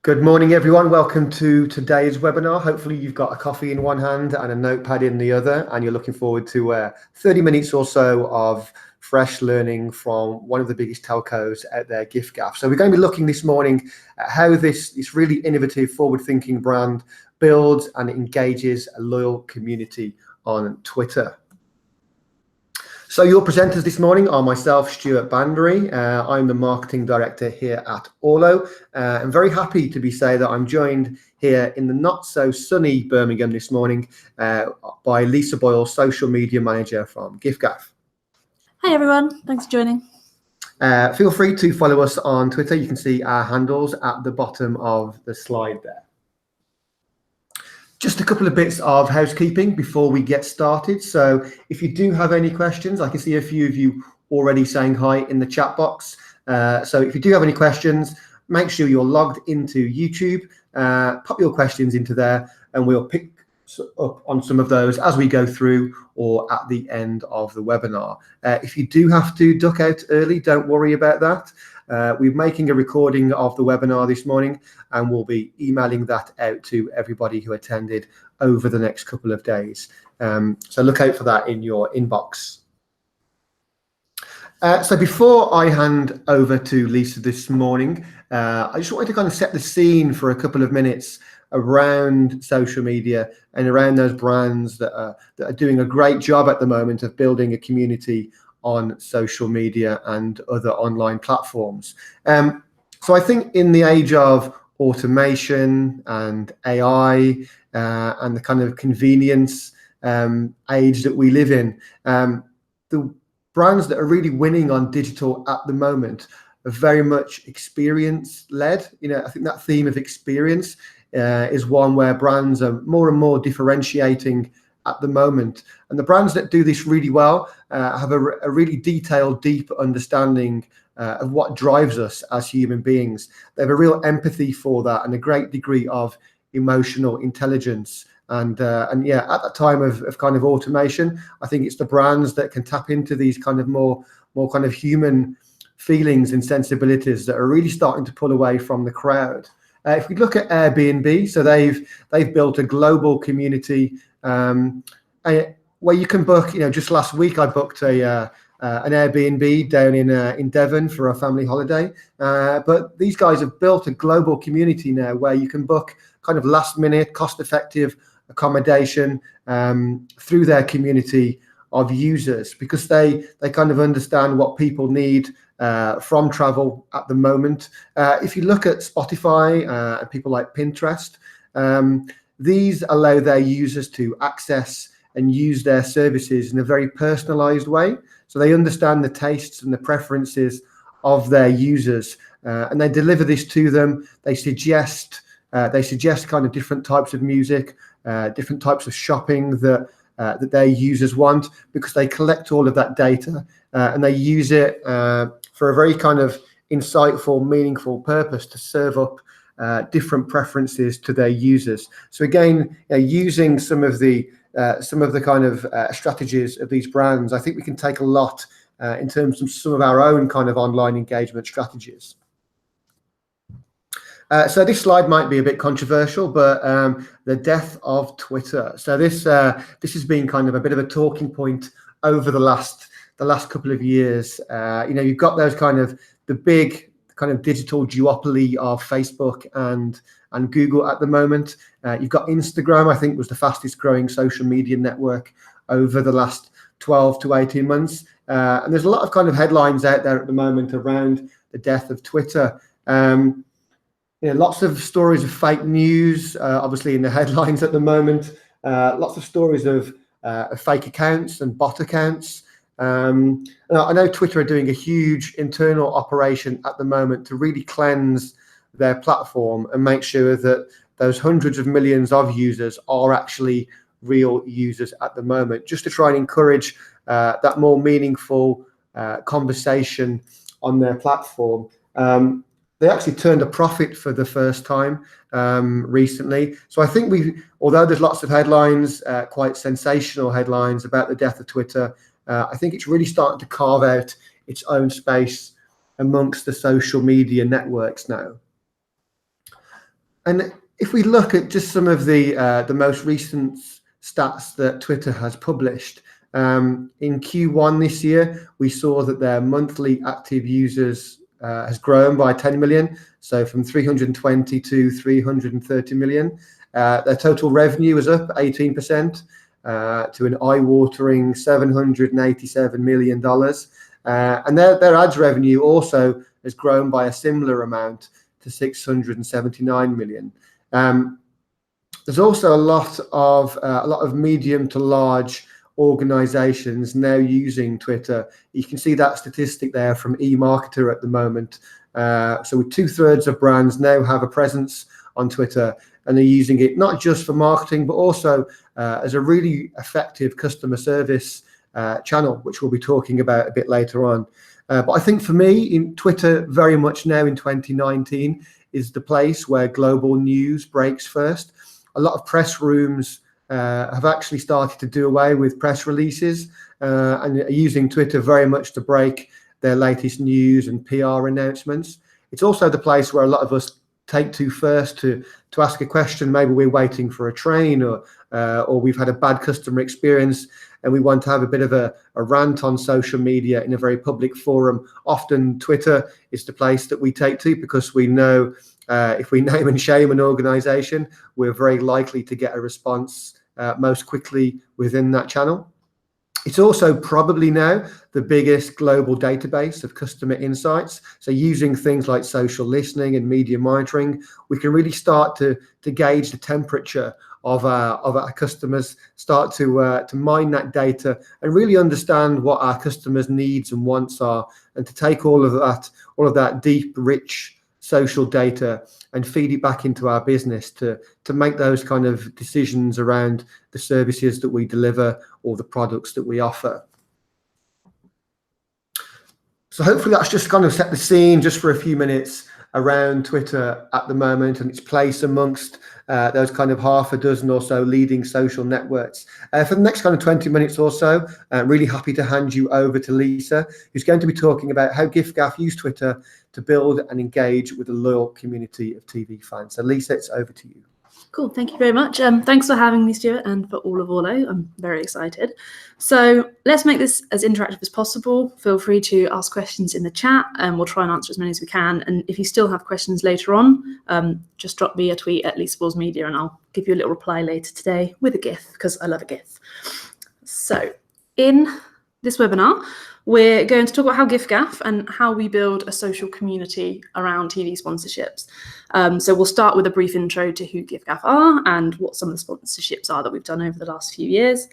Good morning, everyone. Welcome to today's webinar. Hopefully you've got a coffee in one hand and a notepad in the other, and you're looking forward to 30 minutes or so of fresh learning from one of the biggest telcos out there, giffgaff. So we're going to be looking this morning at how this really innovative, forward-thinking brand builds and engages a loyal community on Twitter. So your presenters this morning are myself, Stuart Banbury. I'm the marketing director here at Orlo. I'm very happy to say that I'm joined here in the not so sunny Birmingham this morning by Lisa Boyle, social media manager from giffgaff. Hi everyone, thanks for joining. Feel free to follow us on Twitter. You can see our handles at the bottom of the slide there. Just a couple of bits of housekeeping before we get started. So if you do have any questions, I can see a few of you already saying hi in the chat box. So if you do have any questions, make sure you're logged into YouTube, pop your questions into there, and we'll pick up on some of those as we go through or at the end of the webinar. If you do have to duck out early, don't worry about that. We're making a recording of the webinar this morning, and we'll be emailing that out to everybody who attended over the next couple of days. So look out for that in your inbox. So before I hand over to Lisa this morning, I just wanted to kind of set the scene for a couple of minutes around social media and around those brands that are doing a great job at the moment of building a community on social media and other online platforms. So I think in the age of automation and AI and the kind of convenience age that we live in, the brands that are really winning on digital at the moment are very much experience-led. I think that theme of experience is one where brands are more and more differentiating at the moment. And the brands that do this really well have a really detailed, deep understanding of what drives us as human beings. They have a real empathy for that and a great degree of emotional intelligence. And yeah, at that time of kind of automation, I think it's the brands that can tap into these kind of more kind of human feelings and sensibilities that are really starting to pull away from the crowd. If we look at Airbnb, so they've built a global community where you can book. Just last week I booked an Airbnb down in Devon for a family holiday. But these guys have built a global community now where you can book kind of last-minute, cost-effective accommodation through their community of users, because they kind of understand what people need from travel at the moment. If you look at Spotify and people like Pinterest, these allow their users to access and use their services in a very personalized way. So they understand the tastes and the preferences of their users, and they deliver this to them. They suggest kind of different types of music, different types of shopping that their users want, because they collect all of that data and they use it for a very kind of insightful, meaningful purpose to serve up different preferences to their users. So again, using some of the kind of strategies of these brands, I think we can take a lot in terms of some of our own kind of online engagement strategies. So this slide might be a bit controversial, but the death of Twitter. So this has been kind of a bit of a talking point over the last couple of years. You've got those kind of the big kind of digital duopoly of Facebook and Google at the moment. You've got Instagram, I think, was the fastest growing social media network over the last 12 to 18 months. And there's a lot of kind of headlines out there at the moment around the death of Twitter. Lots of stories of fake news, obviously in the headlines at the moment. Lots of stories of fake accounts and bot accounts. I know Twitter are doing a huge internal operation at the moment to really cleanse their platform and make sure that those hundreds of millions of users are actually real users at the moment, just to try and encourage that more meaningful conversation on their platform. They actually turned a profit for the first time recently. So I think although there's lots of headlines, quite sensational headlines about the death of Twitter, I think it's really starting to carve out its own space amongst the social media networks now. And if we look at just some of the most recent stats that Twitter has published, in Q1 this year, we saw that their monthly active users has grown by 10 million, so from 320 to 330 million. Their total revenue is up 18% to an eye-watering $787 million. And their ads revenue also has grown by a similar amount to 679 million. There's also a lot of medium to large organizations now using Twitter. You can see that statistic there from eMarketer at the moment. So 2/3 of brands now have a presence on Twitter, and they're using it not just for marketing, but also as a really effective customer service channel, which we'll be talking about a bit later on. But I think for me, Twitter very much now in 2019 is the place where global news breaks first. A lot of press rooms have actually started to do away with press releases and are using Twitter very much to break their latest news and PR announcements. It's also the place where a lot of us take to first to ask a question. Maybe we're waiting for a train, or we've had a bad customer experience and we want to have a bit of a rant on social media in a very public forum. Often Twitter is the place that we take to, because we know if we name and shame an organization, we're very likely to get a response most quickly within that channel. It's also probably now the biggest global database of customer insights. So using things like social listening and media monitoring, we can really start to gauge the temperature of our customers, start to mine that data and really understand what our customers' needs and wants are, and to take all of that deep, rich social data and feed it back into our business to make those kind of decisions around the services that we deliver or the products that we offer. So hopefully that's just kind of set the scene just for a few minutes around Twitter at the moment and its place amongst those kind of half a dozen or so leading social networks. For the next kind of 20 minutes or so, I'm really happy to hand you over to Lisa, who's going to be talking about how giffgaff use Twitter to build and engage with a loyal community of TV fans. So Lisa, it's over to you. Cool, thank you very much. Thanks for having me, Stuart, and for all of Orlo. I'm very excited. So let's make this as interactive as possible. Feel free to ask questions in the chat and we'll try and answer as many as we can. And if you still have questions later on, just drop me a tweet at Lisa Balls Media and I'll give you a little reply later today with a GIF, because I love a GIF. So in this webinar, we're going to talk about how giffgaff and how we build a social community around TV sponsorships. So we'll start with a brief intro to who giffgaff are and what some of the sponsorships are that we've done over the last few years.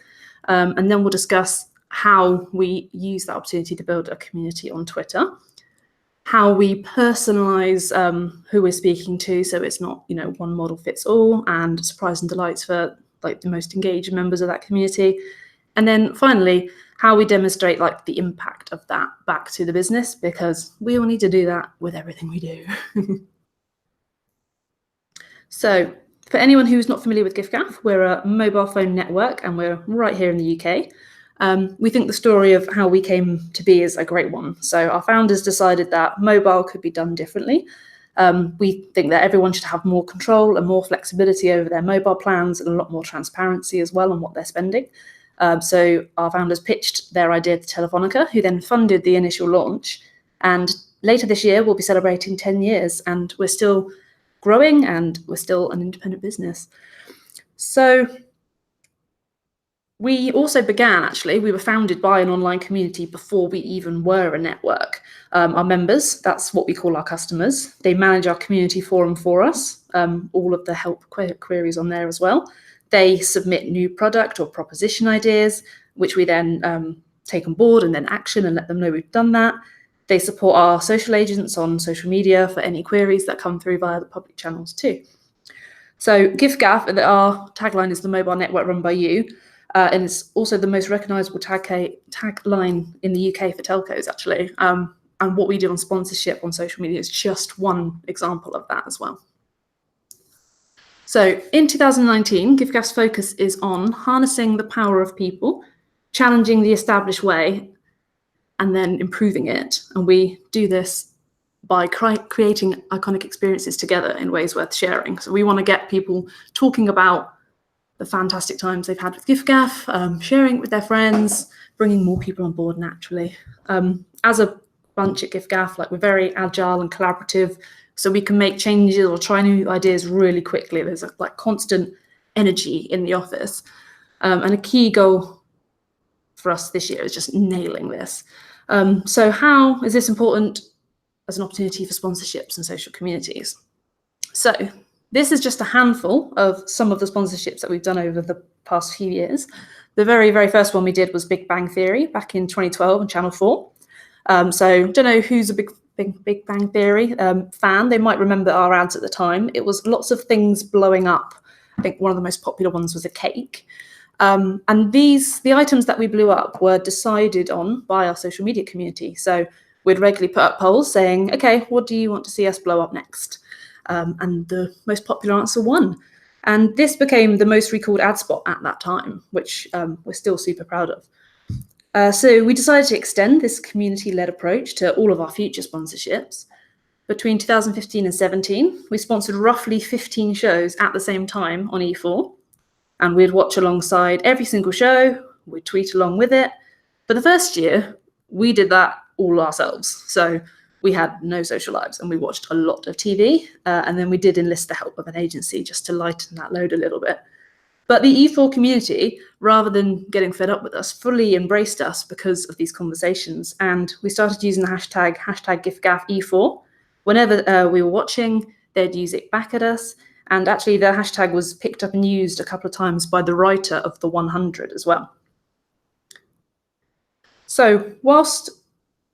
And then we'll discuss how we use that opportunity to build a community on Twitter, how we personalize who we're speaking to, so it's not, one model fits all, and surprise and delights for like the most engaged members of that community. And then finally, how we demonstrate like the impact of that back to the business, because we all need to do that with everything we do. So for anyone who's not familiar with giffgaff, we're a mobile phone network and we're right here in the UK. We think the story of how we came to be is a great one. So our founders decided that mobile could be done differently. We think that everyone should have more control and more flexibility over their mobile plans and a lot more transparency as well on what they're spending. So our founders pitched their idea to Telefonica, who then funded the initial launch. And later this year, we'll be celebrating 10 years and we're still growing and we're still an independent business. So we also we were founded by an online community before we even were a network. Our members, that's what we call our customers. They manage our community forum for us, all of the help queries on there as well. They submit new product or proposition ideas, which we then take on board and then action and let them know we've done that. They support our social agents on social media for any queries that come through via the public channels too. So giffgaff, our tagline is the mobile network run by you. And it's also the most recognisable tagline in the UK for telcos, actually. And what we do on sponsorship on social media is just one example of that as well. So in 2019, giffgaff's focus is on harnessing the power of people, challenging the established way, and then improving it. And we do this by creating iconic experiences together in ways worth sharing. So we want to get people talking about the fantastic times they've had with giffgaff, sharing it with their friends, bringing more people on board naturally. As a bunch at giffgaff, like, we're very agile and collaborative, so we can make changes or try new ideas really quickly. There's a constant energy in the office. And a key goal for us this year is just nailing this. So how is this important as an opportunity for sponsorships and social communities? So this is just a handful of some of the sponsorships that we've done over the past few years. The very, very first one we did was Big Bang Theory back in 2012 on Channel 4. So don't know who's a Big Bang Theory fan. They might remember our ads at the time. It was lots of things blowing up. I think one of the most popular ones was a cake. And the items that we blew up were decided on by our social media community. So we'd regularly put up polls saying, okay, what do you want to see us blow up next? And the most popular answer won. And this became the most recalled ad spot at that time, which we're still super proud of. So we decided to extend this community-led approach to all of our future sponsorships. Between 2015 and 17, we sponsored roughly 15 shows at the same time on E4. And we'd watch alongside every single show, we'd tweet along with it. For the first year, we did that all ourselves. So we had no social lives and we watched a lot of TV. And then we did enlist the help of an agency just to lighten that load a little bit. But the E4 community, rather than getting fed up with us, fully embraced us because of these conversations. And we started using the hashtag giffgaff-E4. Whenever we were watching, they'd use it back at us. And actually, the hashtag was picked up and used a couple of times by the writer of the 100 as well. So whilst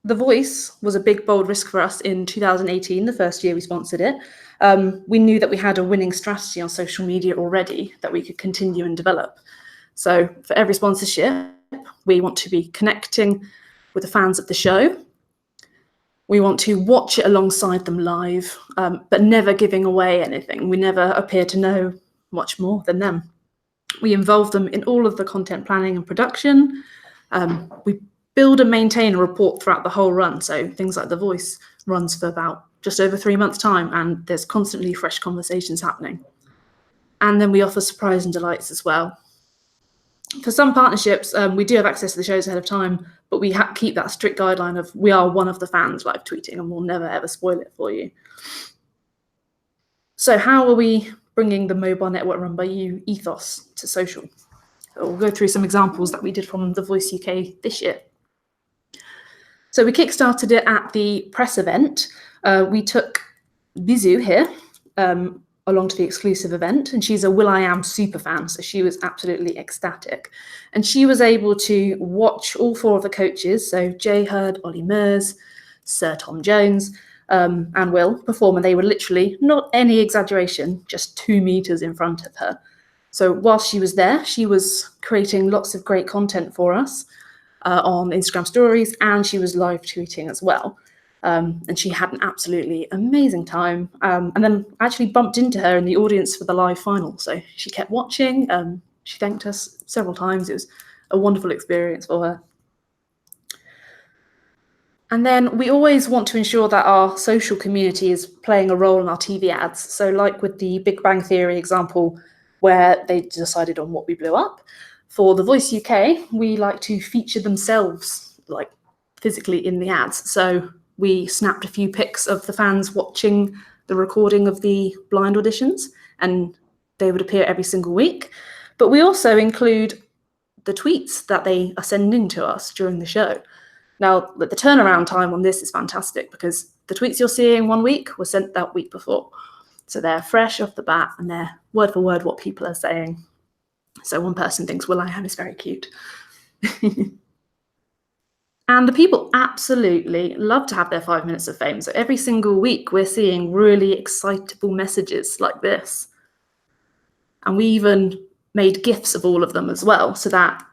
The Voice was a big, bold risk for us in 2018, the first year we sponsored it, we knew that we had a winning strategy on social media already that we could continue and develop. So for every sponsorship, we want to be connecting with the fans of the show. We want to watch it alongside them live, but never giving away anything. We never appear to know much more than them. We involve them in all of the content planning and production. We build and maintain a report throughout the whole run. So things like The Voice runs for about just over 3 months' time, and there's constantly fresh conversations happening. And then we offer surprise and delights as well. For some partnerships, we do have access to the shows ahead of time, but we keep that strict guideline of we are one of the fans live tweeting and we'll never ever spoil it for you. So how are we bringing the mobile network run by you ethos to social? So we'll go through some examples that we did from The Voice UK this year. So we kickstarted it at the press event. We took Bizu here along to the exclusive event, and she's a will.i.am super fan, so she was absolutely ecstatic. And she was able to watch all 4 of the coaches, so Jay Hurd, Ollie Mers, Sir Tom Jones, and Will perform, and they were literally, not any exaggeration, just 2 meters in front of her. So whilst she was there, she was creating lots of great content for us on Instagram stories, and she was live tweeting as well. And she had an absolutely amazing time. And then I actually bumped into her in the audience for the live final. So she kept watching. She thanked us several times. It was a wonderful experience for her. And then we always want to ensure that our social community is playing a role in our TV ads. So like with the Big Bang Theory example, where they decided on what we blew up, for The Voice UK, we like to feature themselves, like physically in the ads. So we snapped a few pics of the fans watching the recording of the blind auditions, and they would appear every single week. But we also include the tweets that they are sending to us during the show. Now, the turnaround time on this is fantastic because the tweets you're seeing one week were sent that week before. So they're fresh off the bat and they're word for word what people are saying. So one person thinks will.i.am is very cute. And the people absolutely love to have their 5 minutes of fame. So every single week we're seeing really excitable messages like this. And we even made GIFs of all of them as well, so that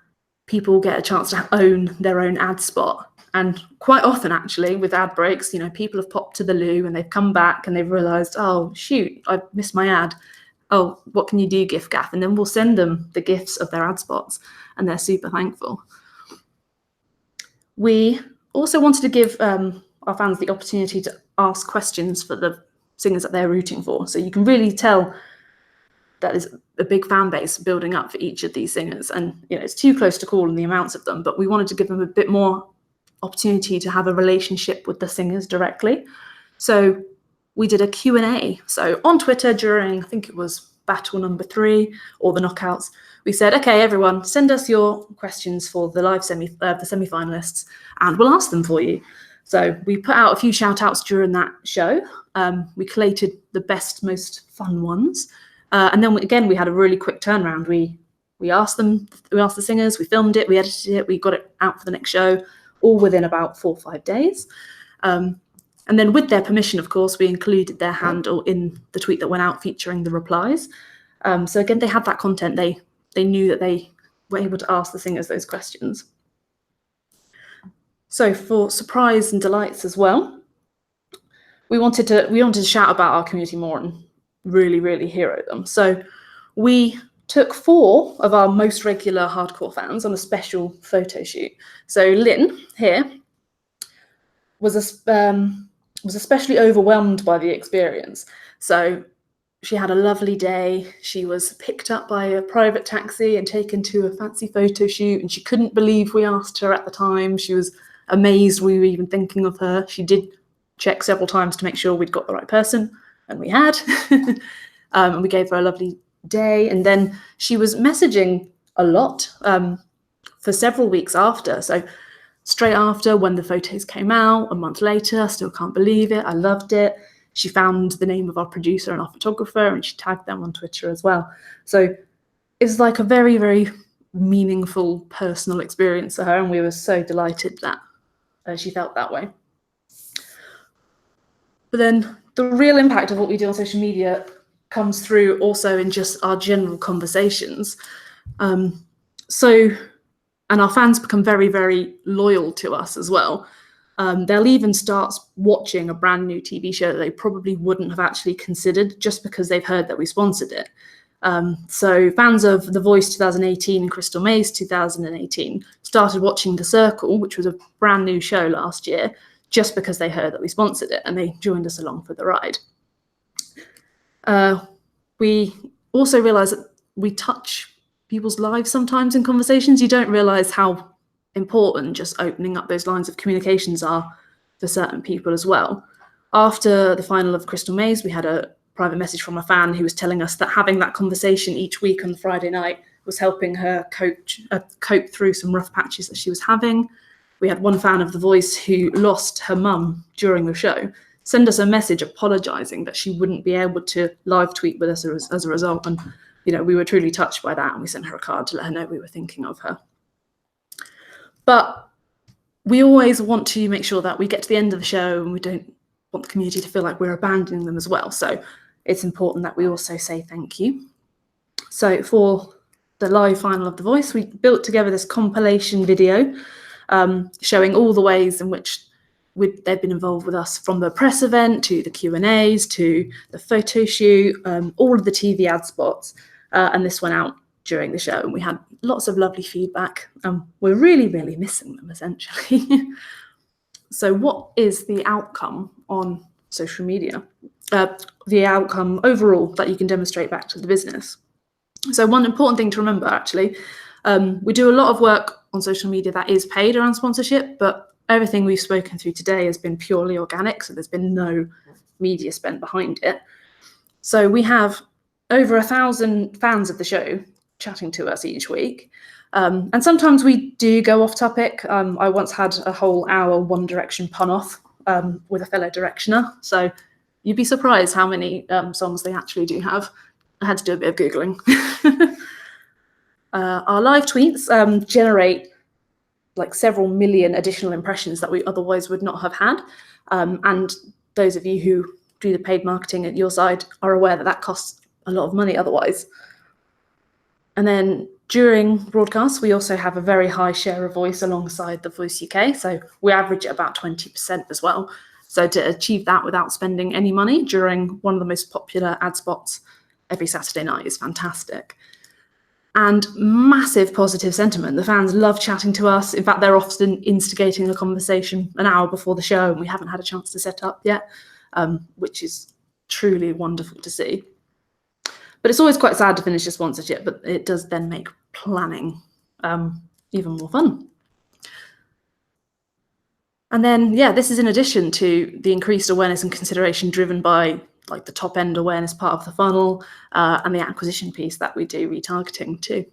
people get a chance to own their own ad spot. And quite often, actually, with ad breaks, people have popped to the loo and they've come back and they've realised, oh, shoot, I missed my ad. Oh, what can you do, giffgaff? And then we'll send them the GIFs of their ad spots, and they're super thankful. We also wanted to give our fans the opportunity to ask questions for the singers that they're rooting for. So you can really tell that there's a big fan base building up for each of these singers. And it's too close to call in the amounts of them, but we wanted to give them a bit more opportunity to have a relationship with the singers directly. So we did a Q&A. So on Twitter during, I think it was battle number 3 or the knockouts, we said, okay, everyone, send us your questions for the live semi-finalists, and we'll ask them for you. So we put out a few shout outs during that show. We collated the best, most fun ones. And then again, we had a really quick turnaround. We asked the singers, we filmed it, we edited it, we got it out for the next show, all within about 4 or 5 days. And then with their permission, of course, we included their handle in the tweet that went out featuring the replies. So again, they had that content. They knew that they were able to ask the singers those questions. So for surprise and delights as well, we wanted to shout about our community more and really, really hero them. So we took 4 of our most regular hardcore fans on a special photo shoot. So Lynn here was especially overwhelmed by the experience. So she had a lovely day. She was picked up by a private taxi and taken to a fancy photo shoot, and she couldn't believe we asked her at the time. She was amazed we were even thinking of her. She did check several times to make sure we'd got the right person, and we had. And we gave her a lovely day. And then she was messaging a lot for several weeks after. So straight after, when the photos came out, a month later, I still can't believe it. I loved it. She found the name of our producer and our photographer, and she tagged them on Twitter as well. So it's like a very, very meaningful personal experience for her, and we were so delighted that she felt that way. But then the real impact of what we do on social media comes through also in just our general conversations. And our fans become very, very loyal to us as well. They'll even start watching a brand new TV show that they probably wouldn't have actually considered just because they've heard that we sponsored it. So fans of The Voice 2018 and Crystal Maze 2018 started watching The Circle, which was a brand new show last year, just because they heard that we sponsored it, and they joined us along for the ride. We also realise that we touch people's lives sometimes in conversations. You don't realise how important just opening up those lines of communications are for certain people as well. After the final of Crystal Maze, we had a private message from a fan who was telling us that having that conversation each week on the Friday night was helping her cope through some rough patches that she was having. We had one fan of The Voice who lost her mum during the show send us a message apologising that she wouldn't be able to live tweet with us as a result. And, we were truly touched by that, and we sent her a card to let her know we were thinking of her. But we always want to make sure that we get to the end of the show and we don't want the community to feel like we're abandoning them as well. So it's important that we also say thank you. So for the live final of The Voice, we built together this compilation video showing all the ways in which they've been involved with us, from the press event to the Q&As to the photo shoot, all of the TV ad spots. And this went out during the show, and we had lots of lovely feedback. We're really, really missing them, essentially. So what is the outcome on social media? The outcome overall that you can demonstrate back to the business. So one important thing to remember, actually, we do a lot of work on social media that is paid around sponsorship, but everything we've spoken through today has been purely organic, so there's been no media spent behind it. So we have over 1,000 fans of the show chatting to us each week. And sometimes we do go off topic. I once had a whole hour One Direction pun off with a fellow directioner. So you'd be surprised how many songs they actually do have. I had to do a bit of Googling. Our live tweets generate like several million additional impressions that we otherwise would not have had. And those of you who do the paid marketing at your side are aware that that costs a lot of money otherwise. And then during broadcasts, we also have a very high share of voice alongside The Voice UK. So we average at about 20% as well. So to achieve that without spending any money during one of the most popular ad spots every Saturday night is fantastic. and massive positive sentiment. The fans love chatting to us. In fact, they're often instigating a conversation an hour before the show, and we haven't had a chance to set up yet, which is truly wonderful to see. But it's always quite sad to finish a sponsorship, but it does then make planning even more fun. And then, yeah, this is in addition to the increased awareness and consideration driven by like the top end awareness part of the funnel and the acquisition piece that we do retargeting too.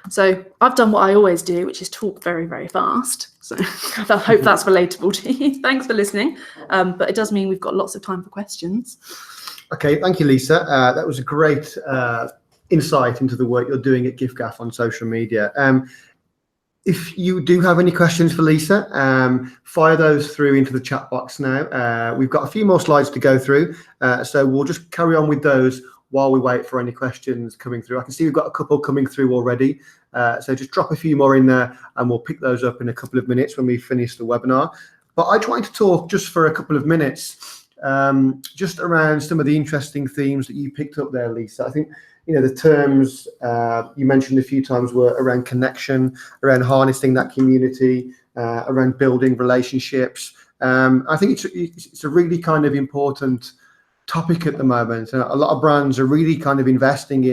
So I've done what I always do, which is talk very, very fast. So I hope that's relatable to you. Thanks for listening. But it does mean we've got lots of time for questions. Okay, thank you, Lisa. That was a great insight into the work you're doing at giffgaff on social media. If you do have any questions for Lisa, fire those through into the chat box now. We've got a few more slides to go through, so we'll just carry on with those while we wait for any questions coming through. I can see we've got a couple coming through already, so just drop a few more in there and we'll pick those up in a couple of minutes when we finish the webinar. But I tried to talk just for a couple of minutes just around some of the interesting themes that you picked up there, Lisa. I think the terms you mentioned a few times were around connection, around harnessing that community, around building relationships. I think it's a really kind of important topic at the moment. A lot of brands are really kind of investing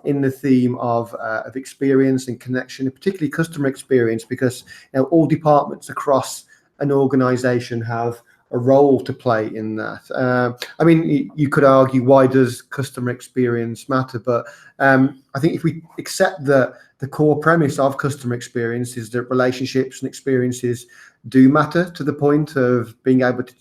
in the theme of experience and connection, and particularly customer experience, because all departments across an organization have a role to play in that. I mean, you could argue, why does customer experience matter? But I think if we accept that the core premise of customer experience is that relationships and experiences do matter to the point of being able to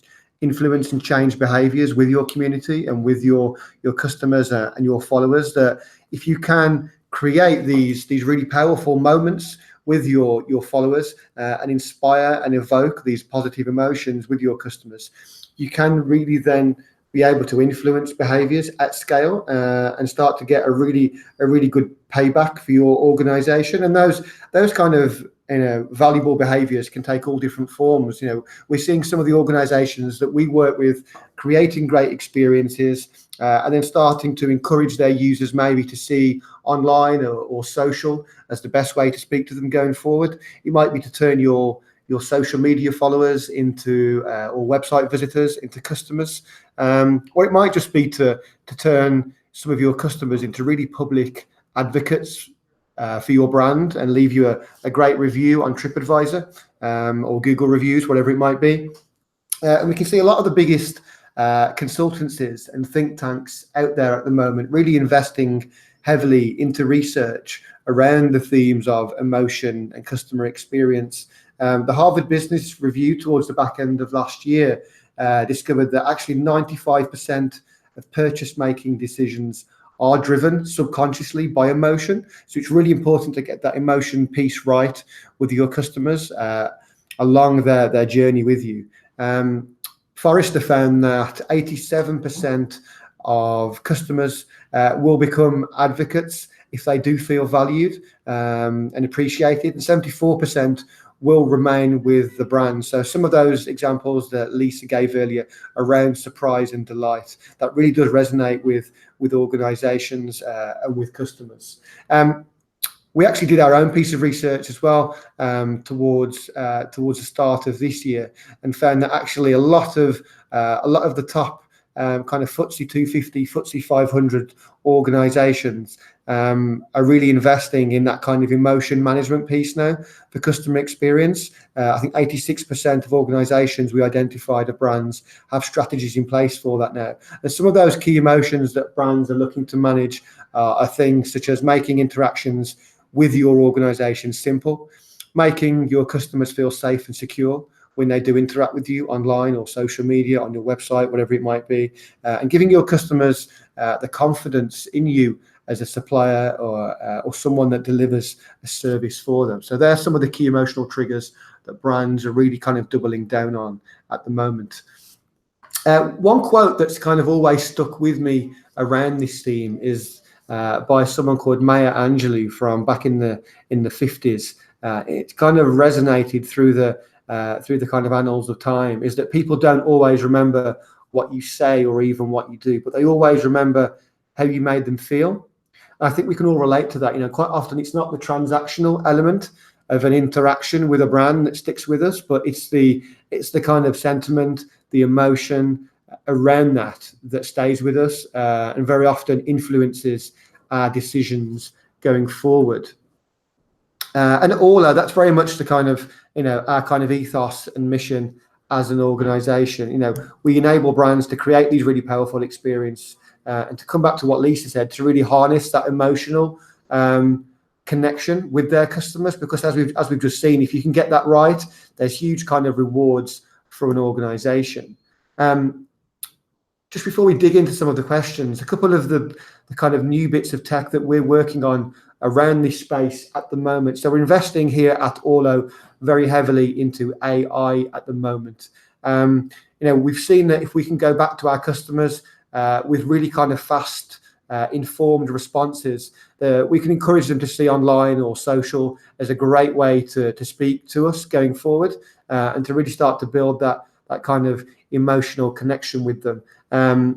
influence and change behaviors with your community and with your customers and your followers, that if you can create these really powerful moments with your followers and inspire and evoke these positive emotions with your customers, you can really then be able to influence behaviors at scale and start to get a really good payback for your organization. And those kind of valuable behaviors can take all different forms. We're seeing some of the organizations that we work with creating great experiences and then starting to encourage their users maybe to see online or social as the best way to speak to them going forward. It might be to turn your social media followers into or website visitors into customers, or it might just be to turn some of your customers into really public advocates for your brand and leave you a great review on TripAdvisor or Google reviews, whatever it might be. And we can see a lot of the biggest consultancies and think tanks out there at the moment really investing heavily into research around the themes of emotion and customer experience. The Harvard Business Review towards the back end of last year discovered that actually 95% of purchase-making decisions are driven subconsciously by emotion. So it's really important to get that emotion piece right with your customers along their journey with you. Forrester found that 87% of customers will become advocates if they do feel valued and appreciated, and 74% will remain with the brand. So some of those examples that Lisa gave earlier around surprise and delight, that really does resonate with organizations and with customers. We actually did our own piece of research as well towards the start of this year, and found that actually a lot of the top kind of FTSE 250, FTSE 500 organizations are really investing in that kind of emotion management piece now for customer experience. I think 86% of organizations we identified of brands have strategies in place for that now. And some of those key emotions that brands are looking to manage are things such as making interactions with your organization simple, making your customers feel safe and secure when they do interact with you online or social media, on your website, whatever it might be, and giving your customers the confidence in you as a supplier or someone that delivers a service for them. So there are some of the key emotional triggers that brands are really kind of doubling down on at the moment. One quote that's kind of always stuck with me around this theme is by someone called Maya Angelou from back in the 50s. It kind of resonated through the kind of annals of time, is that people don't always remember what you say or even what you do, but they always remember how you made them feel. I think we can all relate to that. Quite often it's not the transactional element of an interaction with a brand that sticks with us, but it's the kind of sentiment, the emotion around that stays with us, and very often influences our decisions going forward. And Orlo, that's very much the kind of our kind of ethos and mission as an organization. We enable brands to create these really powerful experiences, and to come back to what Lisa said, to really harness that emotional connection with their customers, because as we've just seen, if you can get that right, there's huge kind of rewards for an organization. Just before we dig into some of the questions, a couple of the kind of new bits of tech that we're working on around this space at the moment. So we're investing here at Orlo very heavily into AI at the moment. We've seen that if we can go back to our customers with really kind of fast, informed responses, we can encourage them to see online or social as a great way to speak to us going forward, and to really start to build that kind of emotional connection with them.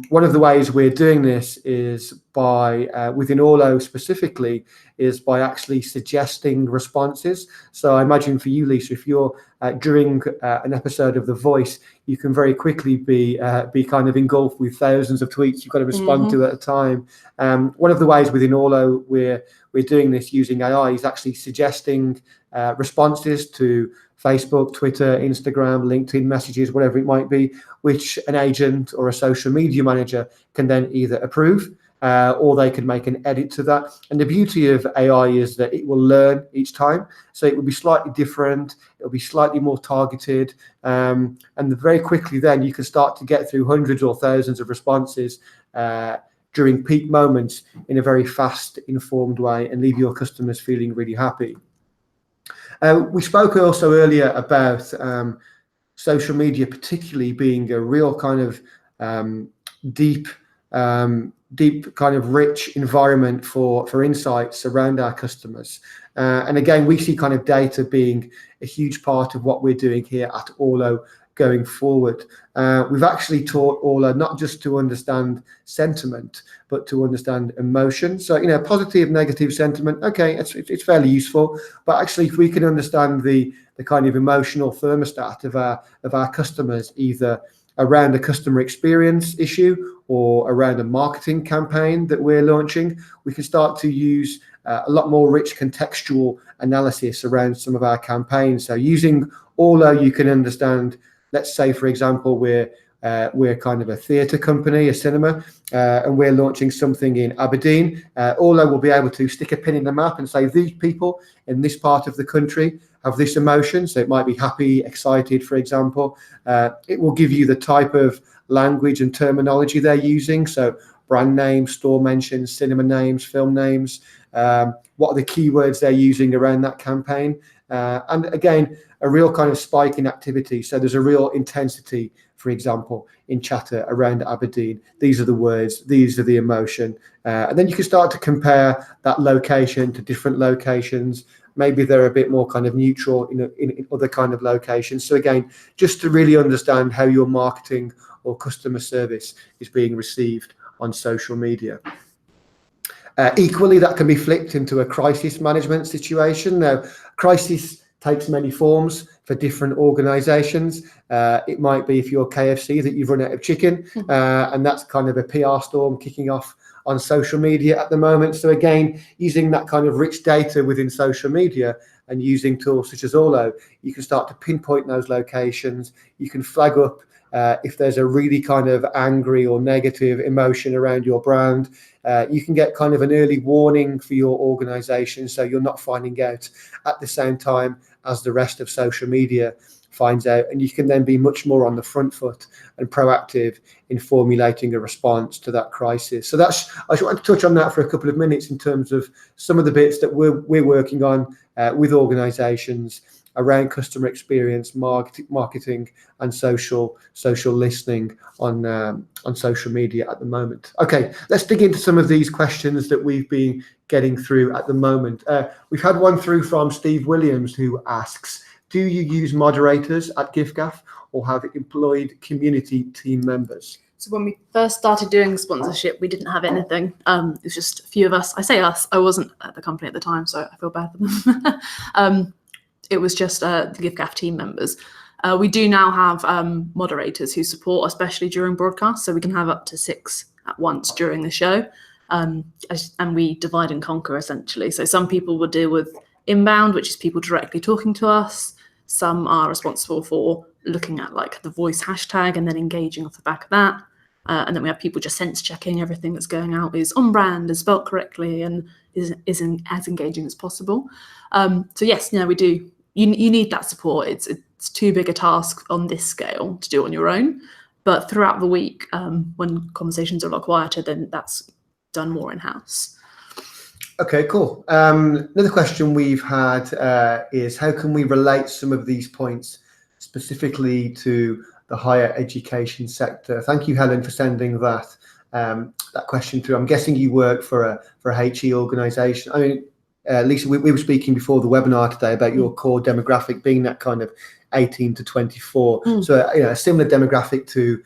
One of the ways we're doing this is by, within Orlo specifically, is by actually suggesting responses. So I imagine for you, Lisa, if you're during an episode of The Voice, you can very quickly be kind of engulfed with thousands of tweets you've got to respond to at a time. One of the ways within Orlo we're doing this using AI is actually suggesting responses to Facebook, Twitter, Instagram, LinkedIn messages, whatever it might be, which an agent or a social media manager can then either approve, or they can make an edit to that. And the beauty of AI is that it will learn each time. So it will be slightly different, it'll be slightly more targeted, and very quickly then you can start to get through hundreds or thousands of responses during peak moments in a very fast, informed way, and leave your customers feeling really happy. We spoke also earlier about social media particularly being a real kind of deep kind of rich environment for insights around our customers. And again, we see kind of data being a huge part of what we're doing here at Orlo going forward. We've actually taught Orlo not just to understand sentiment, but to understand emotion. So, positive, negative sentiment, okay, it's fairly useful. But actually, if we can understand the kind of emotional thermostat of our customers, either around a customer experience issue or around a marketing campaign that we're launching, we can start to use a lot more rich contextual analysis around some of our campaigns. So using Orlo, you can understand, let's say, for example, we're kind of a theatre company, a cinema, and we're launching something in Aberdeen. Orlo will be able to stick a pin in the map and say, these people in this part of the country have this emotion. So it might be happy, excited, for example. It will give you the type of language and terminology they're using. So brand names, store mentions, cinema names, film names, what are the keywords they're using around that campaign. And again, a real kind of spike in activity. So there's a real intensity, for example, in chatter around Aberdeen. These are the words, these are the emotion. And then you can start to compare that location to different locations. Maybe they're a bit more kind of neutral in other kind of locations. So again, just to really understand how your marketing or customer service is being received on social media. Equally, that can be flipped into a crisis management situation. Now, crisis takes many forms for different organizations. It might be, if you're KFC, that you've run out of chicken, and that's kind of a PR storm kicking off on social media at the moment. So again, using that kind of rich data within social media and using tools such as Orlo, you can start to pinpoint those locations. You can flag up if there's a really kind of angry or negative emotion around your brand. You can get kind of an early warning for your organization, so you're not finding out at the same time as the rest of social media finds out, and you can then be much more on the front foot and proactive in formulating a response to that crisis. So I just want to touch on that for a couple of minutes in terms of some of the bits that we're working on with organizations around customer experience, marketing, and social listening on social media at the moment. Okay, let's dig into some of these questions that we've been getting through at the moment. We've had one through from Steve Williams, who asks, do you use moderators at giffgaff or have employed community team members? So when we first started doing sponsorship, we didn't have anything. It was just a few of us. I say us, I wasn't at the company at the time, so I feel bad for them. It was just the giffgaff team members. We do now have moderators who support, especially during broadcasts, so we can have up to 6 at once during the show. And we divide and conquer, essentially. So some people will deal with inbound, which is people directly talking to us. Some are responsible for looking at like the voice hashtag and then engaging off the back of that. And then we have people just sense checking everything that's going out is on brand, is spelt correctly, and is as engaging as possible. So yes, we do. You need that support. It's too big a task on this scale to do on your own. But throughout the week, when conversations are a lot quieter, then that's done more in-house. Okay, cool. Another question we've had is how can we relate some of these points specifically to the higher education sector? Thank you, Helen, for sending that question through. I'm guessing you work for a HE organisation. I mean, Lisa, we were speaking before the webinar today about your core demographic being that kind of 18 to 24. So a similar demographic to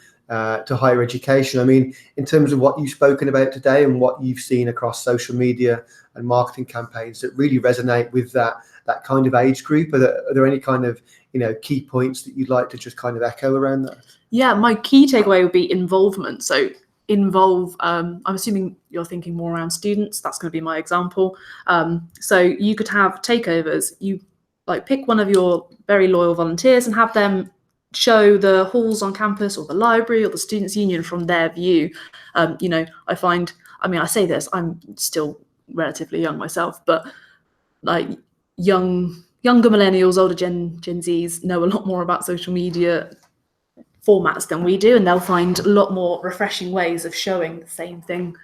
higher education. I mean, in terms of what you've spoken about today and what you've seen across social media and marketing campaigns that really resonate with that kind of age group, are there any kind of key points that you'd like to just kind of echo around that? Yeah, my key takeaway would be involvement. So involve, I'm assuming you're thinking more around students. That's going to be my example. So you could have takeovers. You pick one of your very loyal volunteers and have them show the halls on campus or the library or the students' union from their view. I say this, I'm still relatively young myself, but younger millennials, older Gen Zs know a lot more about social media formats than we do, and they'll find a lot more refreshing ways of showing the same thing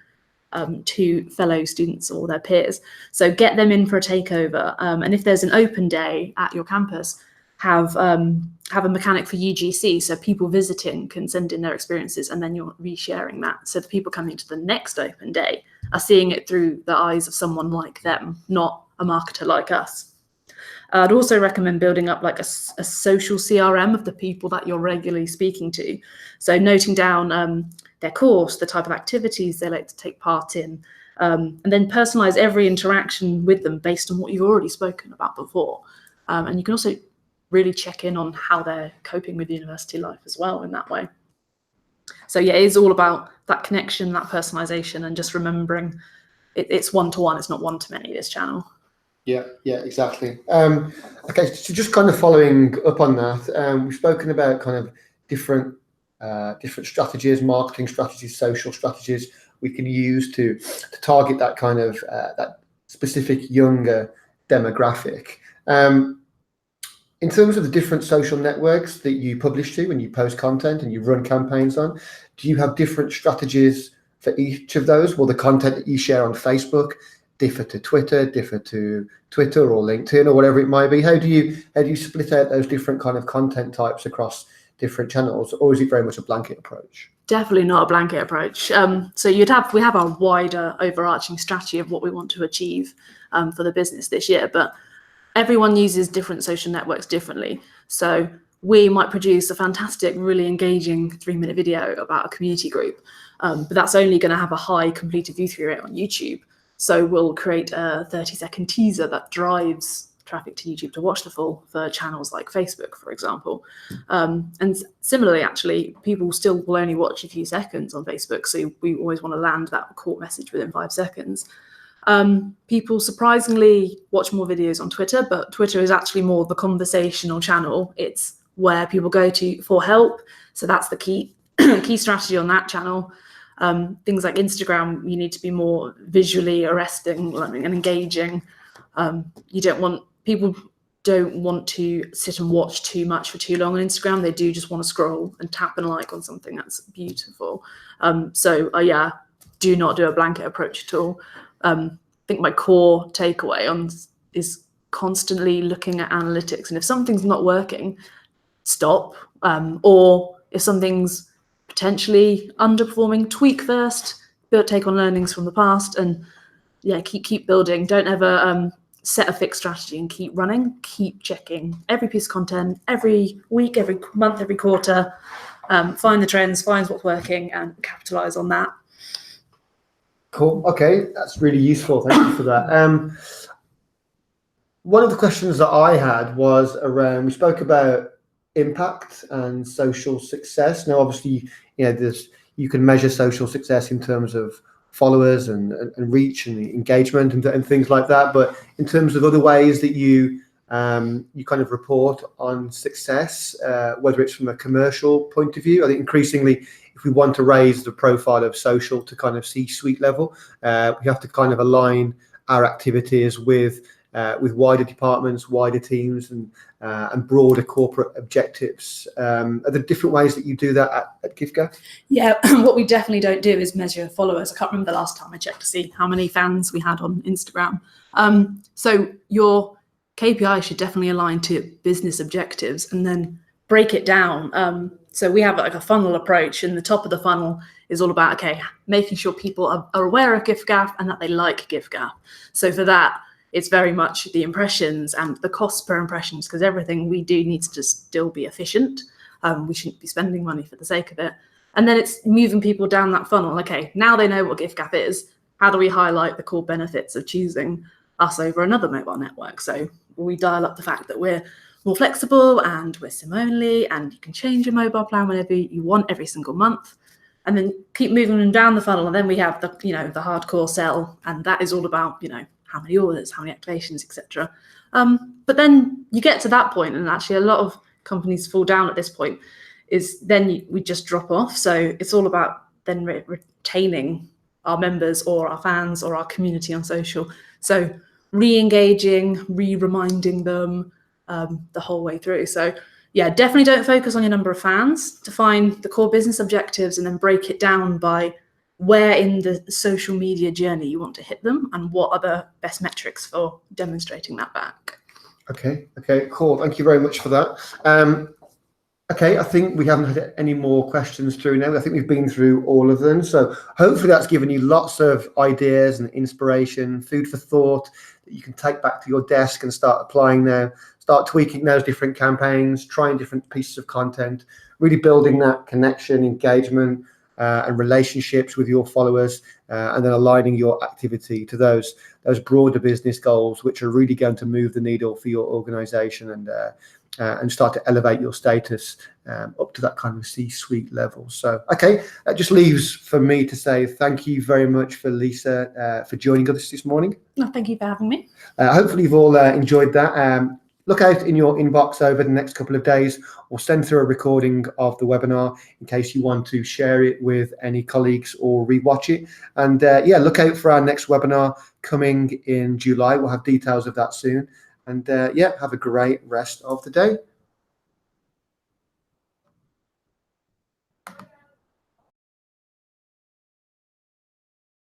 to fellow students or their peers. So get them in for a takeover, and if there's an open day at your campus, have a mechanic for UGC, so people visiting can send in their experiences, and then you're resharing that. So the people coming to the next open day are seeing it through the eyes of someone like them, not a marketer like us. I'd also recommend building up a social CRM of the people that you're regularly speaking to. So noting down their course, the type of activities they like to take part in, and then personalize every interaction with them based on what you've already spoken about before. And you can also really check in on how they're coping with university life as well in that way. So yeah, it is all about that connection, that personalization, and just remembering it's one-to-one, it's not one-to-many, this channel. Yeah, exactly. Okay, so just kind of following up on that, we've spoken about kind of different strategies, marketing strategies, social strategies we can use to target that kind of that specific younger demographic. In terms of the different social networks that you publish to and you post content and you run campaigns on, do you have different strategies for each of those? Will the content that you share on Facebook differ to Twitter or LinkedIn or whatever it might be? How do you split out those different kind of content types across different channels, or is it very much a blanket approach? Definitely not a blanket approach. So we have a wider overarching strategy of what we want to achieve for the business this year, but everyone uses different social networks differently. So we might produce a fantastic, really engaging 3-minute video about a community group, but that's only going to have a high completed view-through rate on YouTube. So we'll create a 30-second teaser that drives traffic to YouTube to watch the full for channels like Facebook, for example. And similarly, actually, people still will only watch a few seconds on Facebook, so we always want to land that core message within 5 seconds. People surprisingly watch more videos on Twitter, but Twitter is actually more the conversational channel. It's where people go to for help. So that's the key strategy on that channel. Things like Instagram, you need to be more visually arresting and engaging. People don't want to sit and watch too much for too long on Instagram. They do just want to scroll and tap and like on something that's beautiful. Do not do a blanket approach at all. I think my core takeaway is constantly looking at analytics, and if something's not working, stop. Or if something's potentially underperforming, tweak first, take on learnings from the past, and keep building. Don't ever set a fixed strategy and keep running. Keep checking every piece of content, every week, every month, every quarter. find the trends, find what's working, and capitalize on that. Cool. Okay, that's really useful. Thank you for that. One of the questions that I had was around, we spoke about impact and social success. Now, obviously, you can measure social success in terms of followers and reach and engagement and things like that. But in terms of other ways that you kind of report on success, whether it's from a commercial point of view, I think increasingly, if we want to raise the profile of social to kind of C-suite level, we have to kind of align our activities with wider departments, wider teams, and broader corporate objectives. Are there different ways that you do that at giffgaff? Yeah, what we definitely don't do is measure followers. I can't remember the last time I checked to see how many fans we had on Instagram. So your KPI should definitely align to business objectives and then break it down. So we have like a funnel approach, and the top of the funnel is all about, okay, making sure people are aware of giffgaff and that they like giffgaff. So for that, it's very much the impressions and the cost per impressions, because everything we do needs to still be efficient. We shouldn't be spending money for the sake of it. And then it's moving people down that funnel. Okay, now they know what giffgaff is. How do we highlight the core benefits of choosing us over another mobile network? So we dial up the fact that we're more flexible and we're SIM only, and you can change your mobile plan whenever you want every single month, and then keep moving them down the funnel. And then we have the hardcore sell, and that is all about how many orders, how many activations, etc. But then you get to that point, and actually a lot of companies fall down at this point, is then we just drop off. So it's all about then retaining our members or our fans or our community on social. So re-engaging, reminding them the whole way through. So yeah, definitely don't focus on your number of fans. Define the core business objectives and then break it down by where in the social media journey you want to hit them and what are the best metrics for demonstrating that back. Okay, cool. Thank you very much for that. Okay, I think we haven't had any more questions through now. I think we've been through all of them. So hopefully that's given you lots of ideas and inspiration, food for thought that you can take back to your desk and start applying now. Start tweaking those different campaigns, trying different pieces of content, really building that connection, engagement, and relationships with your followers, and then aligning your activity to those broader business goals, which are really going to move the needle for your organization and start to elevate your status up to that kind of C-suite level. So, okay, that just leaves for me to say thank you very much for Lisa for joining us this morning. No, thank you for having me. Hopefully you've all enjoyed that. Look out in your inbox over the next couple of days, or send through a recording of the webinar in case you want to share it with any colleagues or rewatch it. And yeah, look out for our next webinar coming in July. We'll have details of that soon. And yeah, have a great rest of the day.